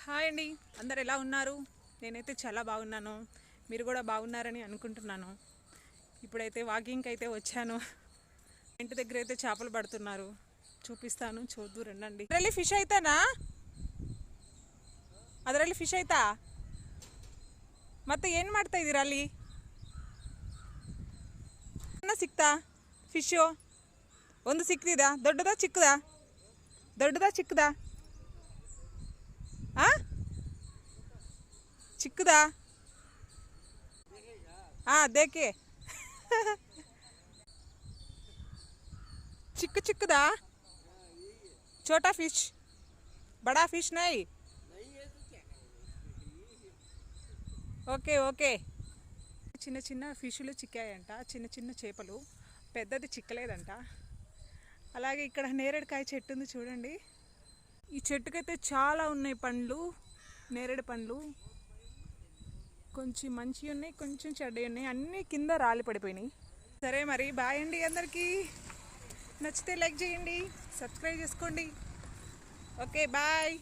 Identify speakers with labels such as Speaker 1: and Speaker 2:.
Speaker 1: Hi అండి, అందరు ఎలా ఉన్నారు? నేనైతే చాలా బాగున్నాను. మీరు కూడా బాగున్నారని అనుకుంటున్నాను. ఇప్పుడైతే వాకింగ్కి అయితే వచ్చాను. ఇంటి దగ్గర అయితే చేపలు పడుతున్నారు, చూపిస్తాను, చూద్దు రండి. ಅದರಲ್ಲಿ ಫಿಶ್ ಐತಾನಾ? ಅದರಲ್ಲಿ ಫಿಶ್ ಐತಾ? ಮತ್ತೆ ಏನು ಮಾಡ್ತಾ ಇದ್ದೀರಾ ಅಲ್ಲಿ? ಸಿಕ್ತಾ ಫಿಶು? ಒಂದು ಸಿಕ್ತಿದಾ? ದೊಡ್ಡದಾ ಚಿಕ್ಕದಾ? ದೊಡ್ಡದಾ ಚಿಕ್ಕದಾ? ಚಿಕ್ಕದಾ? ದೇಕೆ ಚಿಕ್ಕ ಚಿಕ್ಕದಾ? छोटा फिश, बड़ा फिश नहीं? Okay okay. చిన్న చిన్న ఫిష్లు చిక్కాయంట, చిన్న చిన్న చేపలు, పెద్దది చిక్కలేదంట. అలాగే ఇక్కడ నేరేడుకాయ చెట్టు ఉంది చూడండి. ఈ చెట్టుకైతే చాలా ఉన్నాయి పండ్లు, నేరేడు పండ్లు. కొంచెం మంచివి ఉన్నాయి, కొంచెం చెడ్డవి ఉన్నాయి, అన్నీ కింద రాలి పడిపోయినాయి. సరే మరి, బాయ్ అండి అందరికీ. నచ్చితే లైక్ చేయండి, సబ్స్క్రైబ్ చేసుకోండి. Okay bye.